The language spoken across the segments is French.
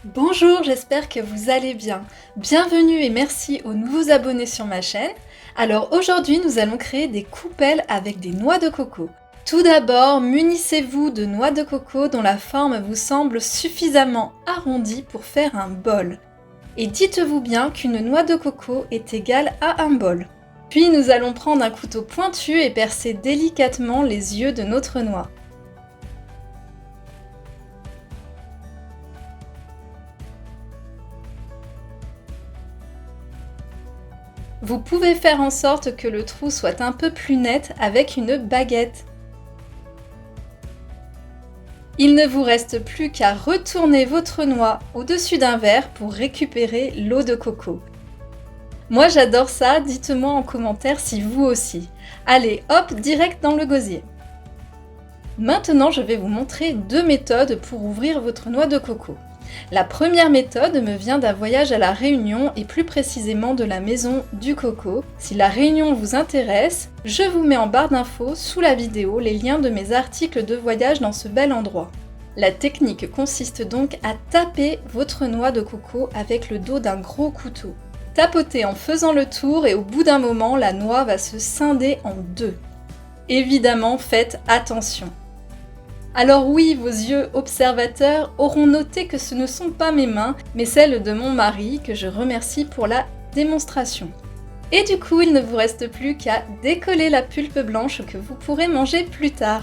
Bonjour, j'espère que vous allez bien. Bienvenue et merci aux nouveaux abonnés sur ma chaîne. Alors aujourd'hui, nous allons créer des coupelles avec des noix de coco. Tout d'abord, munissez-vous de noix de coco dont la forme vous semble suffisamment arrondie pour faire un bol. Et dites-vous bien qu'une noix de coco est égale à un bol. Puis nous allons prendre un couteau pointu et percer délicatement les yeux de notre noix. Vous pouvez faire en sorte que le trou soit un peu plus net avec une baguette. Il ne vous reste plus qu'à retourner votre noix au-dessus d'un verre pour récupérer l'eau de coco. Moi j'adore ça, dites-moi en commentaire si vous aussi. Allez, hop, direct dans le gosier. Maintenant je vais vous montrer deux méthodes pour ouvrir votre noix de coco. La première méthode me vient d'un voyage à La Réunion et plus précisément de la maison du coco. Si La Réunion vous intéresse, je vous mets en barre d'infos sous la vidéo les liens de mes articles de voyage dans ce bel endroit. La technique consiste donc à taper votre noix de coco avec le dos d'un gros couteau. Tapotez en faisant le tour et au bout d'un moment, la noix va se scinder en deux. Évidemment, faites attention. Alors oui, vos yeux observateurs auront noté que ce ne sont pas mes mains, mais celles de mon mari, que je remercie pour la démonstration. Et du coup, il ne vous reste plus qu'à décoller la pulpe blanche que vous pourrez manger plus tard.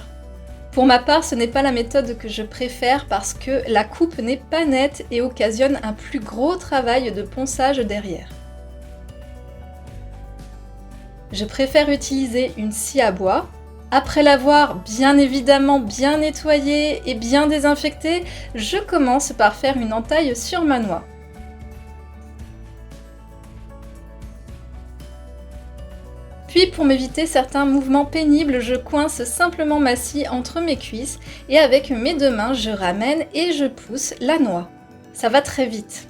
Pour ma part, ce n'est pas la méthode que je préfère parce que la coupe n'est pas nette et occasionne un plus gros travail de ponçage derrière. Je préfère utiliser une scie à bois. Après l'avoir bien évidemment bien nettoyée et bien désinfectée, je commence par faire une entaille sur ma noix. Puis pour m'éviter certains mouvements pénibles, je coince simplement ma scie entre mes cuisses et avec mes deux mains, je ramène et je pousse la noix. Ça va très vite.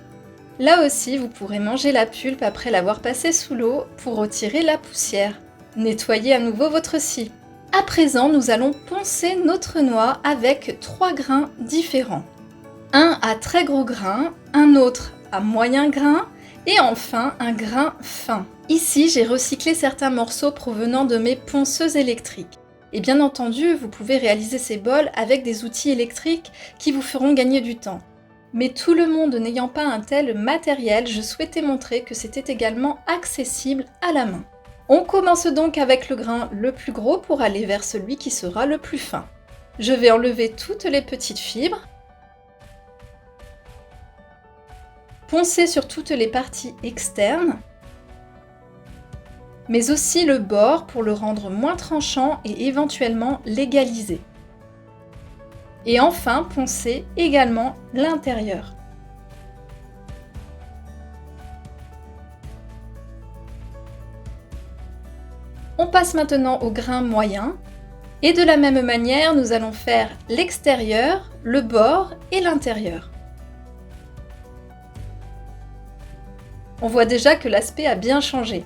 Là aussi, vous pourrez manger la pulpe après l'avoir passée sous l'eau pour retirer la poussière. Nettoyez à nouveau votre scie. À présent, nous allons poncer notre noix avec trois grains différents. Un à très gros grain, un autre à moyen grain et enfin un grain fin. Ici, j'ai recyclé certains morceaux provenant de mes ponceuses électriques. Et bien entendu, vous pouvez réaliser ces bols avec des outils électriques qui vous feront gagner du temps. Mais tout le monde n'ayant pas un tel matériel, je souhaitais montrer que c'était également accessible à la main. On commence donc avec le grain le plus gros pour aller vers celui qui sera le plus fin. Je vais enlever toutes les petites fibres, poncer sur toutes les parties externes, mais aussi le bord pour le rendre moins tranchant et éventuellement l'égaliser. Et enfin, poncer également l'intérieur. On passe maintenant au grain moyen. Et de la même manière, nous allons faire l'extérieur, le bord et l'intérieur. On voit déjà que l'aspect a bien changé.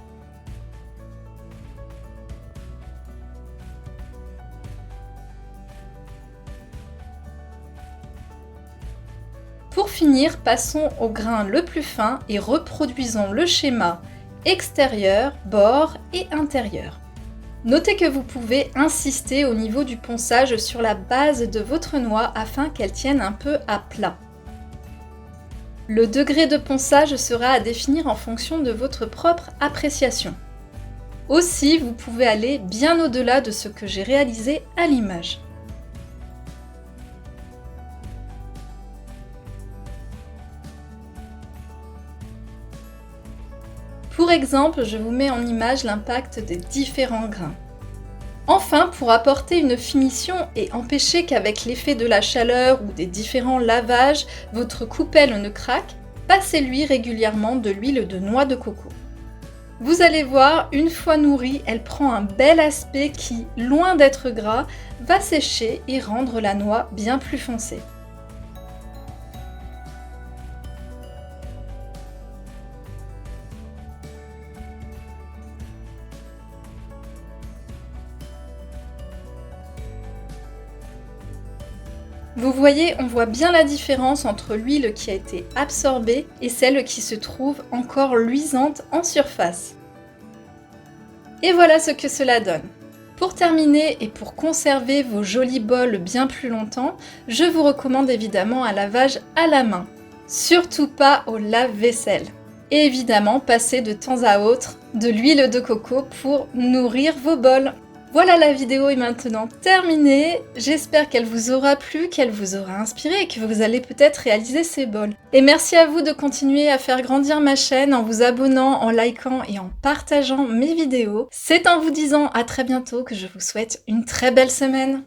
Pour finir, passons au grain le plus fin et reproduisons le schéma extérieur, bord et intérieur. Notez que vous pouvez insister au niveau du ponçage sur la base de votre noix afin qu'elle tienne un peu à plat. Le degré de ponçage sera à définir en fonction de votre propre appréciation. Aussi, vous pouvez aller bien au-delà de ce que j'ai réalisé à l'image. Pour exemple, je vous mets en image l'impact des différents grains. Enfin, pour apporter une finition et empêcher qu'avec l'effet de la chaleur ou des différents lavages, votre coupelle ne craque, passez-lui régulièrement de l'huile de noix de coco. Vous allez voir, une fois nourrie, elle prend un bel aspect qui, loin d'être gras, va sécher et rendre la noix bien plus foncée. Vous voyez, on voit bien la différence entre l'huile qui a été absorbée et celle qui se trouve encore luisante en surface. Et voilà ce que cela donne. Pour terminer et pour conserver vos jolis bols bien plus longtemps, je vous recommande évidemment un lavage à la main. Surtout pas au lave-vaisselle. Et évidemment, passez de temps à autre de l'huile de coco pour nourrir vos bols. Voilà, la vidéo est maintenant terminée. J'espère qu'elle vous aura plu, qu'elle vous aura inspiré et que vous allez peut-être réaliser ces bols. Et merci à vous de continuer à faire grandir ma chaîne en vous abonnant, en likant et en partageant mes vidéos. C'est en vous disant à très bientôt que je vous souhaite une très belle semaine.